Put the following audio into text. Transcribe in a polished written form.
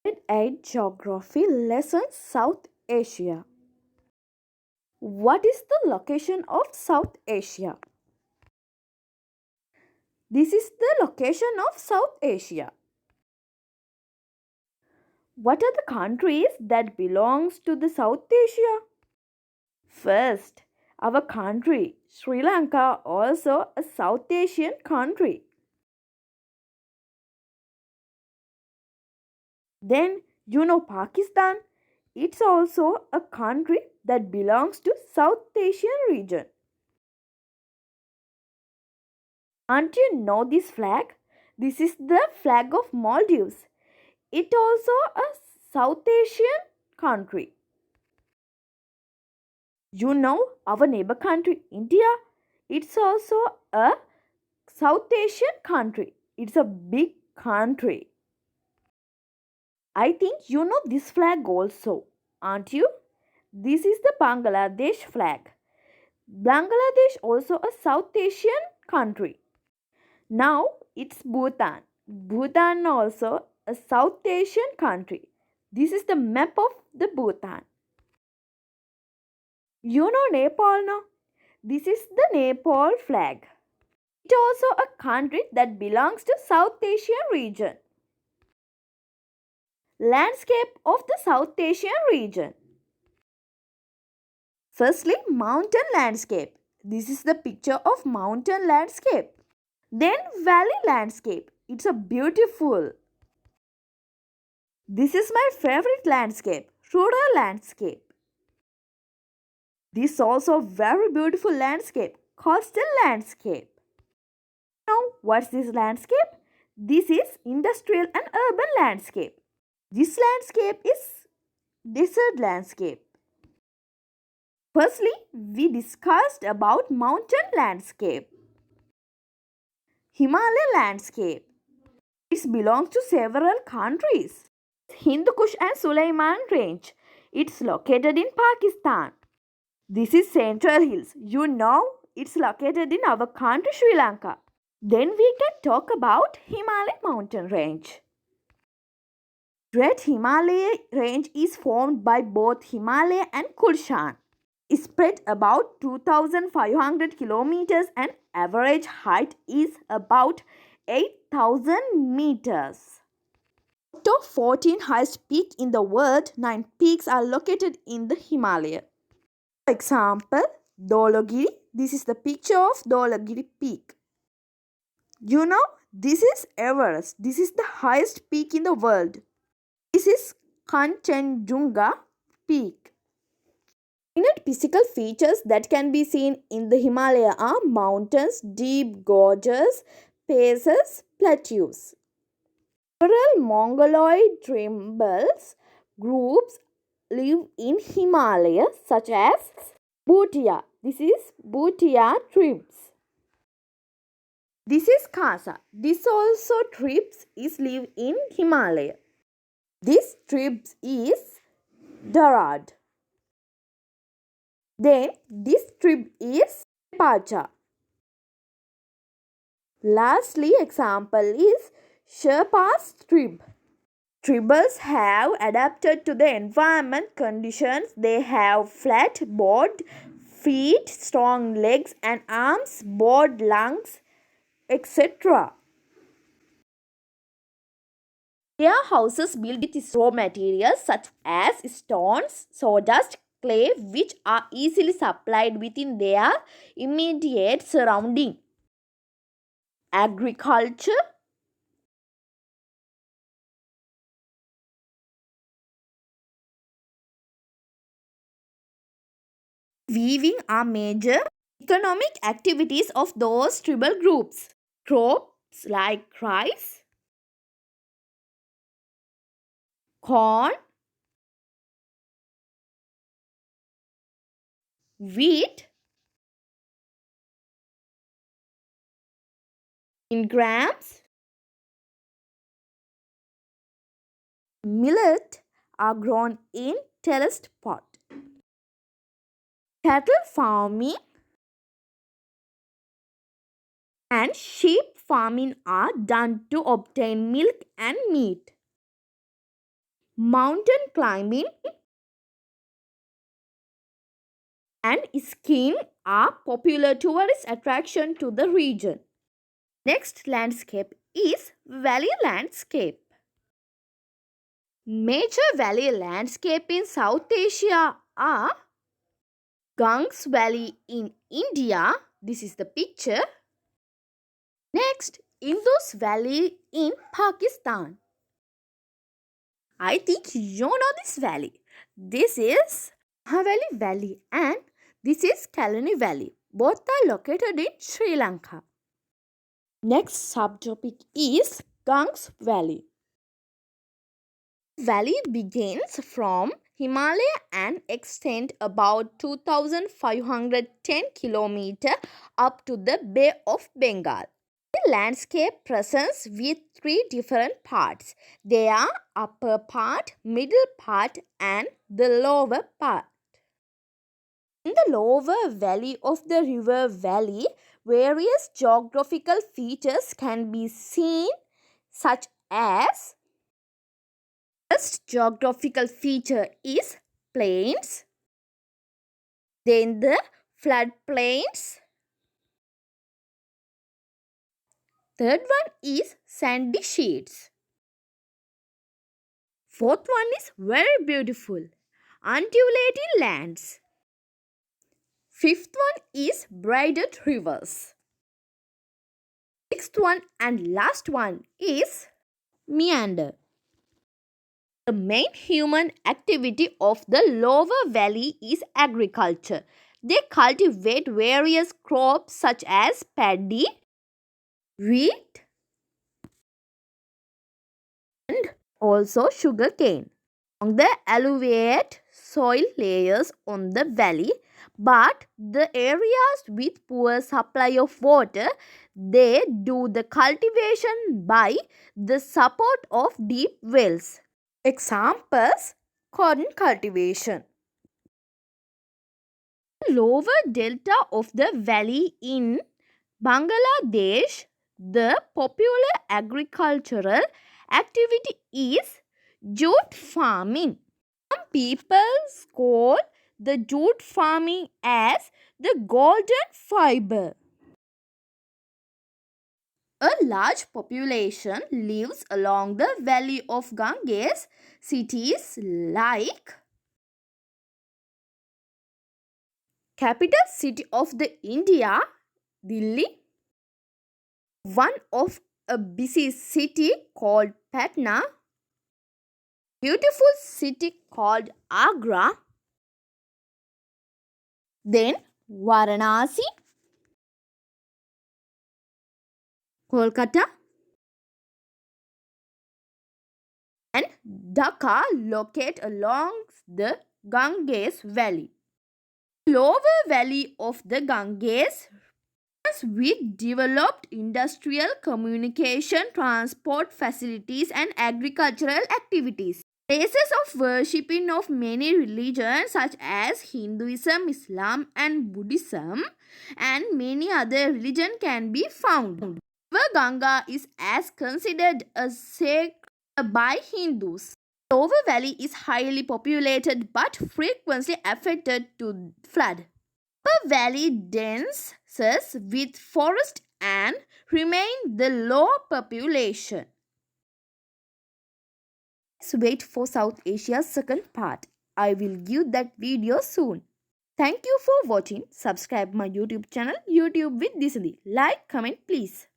Grade 8 Geography Lesson South Asia. What is the location of South Asia? This is the location of South Asia. What are the countries that belongs to the South Asia? First, our country, Sri Lanka, also a South Asian country. Then, Pakistan. It's also a country that belongs to South Asian region. Can't you know this flag? This is the flag of Maldives. It also a South Asian country. Our neighbor country India. It's also a South Asian country. It's a big country. I think you know this flag also, aren't you? This is the Bangladesh flag. Bangladesh also a South Asian country. Now it's Bhutan. Bhutan also a South Asian country. This is the map of the Bhutan. You know Nepal, no? This is the Nepal flag. It also a country that belongs to South Asian region. Landscape of the South Asian region. Firstly, mountain landscape. This is the picture of mountain landscape. Then valley landscape. It's a beautiful. This is my favorite landscape, rural landscape. This also very beautiful landscape, coastal landscape. Now, what's this landscape? This is industrial and urban landscape. This landscape is desert landscape. Firstly, we discussed about mountain landscape. Himalaya landscape. It belongs to several countries. Hindu Kush and Sulaiman Range. It's located in Pakistan. This is Central Hills. It's located in our country Sri Lanka. Then we can talk about Himalaya mountain range. Great Himalaya range is formed by both Himalaya and Kurshan. It spread about 2,500 kilometers and average height is about 8,000 meters. Out of 14 highest peaks in the world, 9 peaks are located in the Himalaya. For example, Dholagiri. This is the picture of Dholagiri peak. This is Everest. This is the highest peak in the world. This is Kanchenjunga peak. Unique physical features that can be seen in the Himalaya are mountains, deep gorges, passes, plateaus. Several Mongoloid tribal groups live in Himalaya such as Bhutia. This is Bhutia tribes. This is Khasa. This also tribes is live in Himalaya. This tribes is Darad. Then this tribe is Pacha. Lastly, example is Sherpa's tribe. Tribals have adapted to the environment conditions. They have flat broad feet, strong legs and arms, broad lungs, etc. Their houses built with raw materials such as stones, sawdust, clay, which are easily supplied within their immediate surrounding. Agriculture. Weaving are major economic activities of those tribal groups. Crops like rice, corn, wheat, in grams, millet are grown in terraced pot. Cattle farming and sheep farming are done to obtain milk and meat. Mountain climbing and skiing are popular tourist attractions to the region. Next landscape is valley landscape. Major valley landscape in South Asia are Ganges Valley in India. This is the picture. Next, Indus Valley in Pakistan. I think you know this valley. This is Mahavali Valley and this is Kalani Valley. Both are located in Sri Lanka. Next subtopic is Ganges Valley. Valley begins from Himalaya and extends about 2510 km up to the Bay of Bengal. The landscape presents with three different parts. They are upper part, middle part and the lower part. In the lower valley of the river valley, various geographical features can be seen such as first geographical feature is plains, then the floodplains, third one is sandy sheets, fourth one is very beautiful, undulating lands, fifth one is braided rivers, sixth one and last one is meander. The main human activity of the lower valley is agriculture. They cultivate various crops such as paddy, wheat, and also sugarcane. On the alluviate soil layers on the valley, but the areas with poor supply of water, they do the cultivation by the support of deep wells. Examples: cotton cultivation. Lower delta of the valley in Bangladesh, the popular agricultural activity is jute farming. Some people call the jute farming as the golden fiber. A large population lives along the valley of Ganges. Cities like capital city of the India, Delhi, one of a busy city called Patna, beautiful city called Agra, then Varanasi, Kolkata, and Dhaka locate along the Ganges Valley. Lower valley of the Ganges with developed industrial communication, transport facilities and agricultural activities. Places of worshipping of many religions such as Hinduism, Islam and Buddhism and many other religions can be found. River Ganga is as considered a sacred by Hindus. Lower Valley is highly populated but frequently affected to flood. Upper Valley denses with forest and remain the low population. Let's wait for South Asia's second part. I will give that video soon. Thank you for watching. Subscribe my YouTube channel YouTube with Disney. Like, comment please.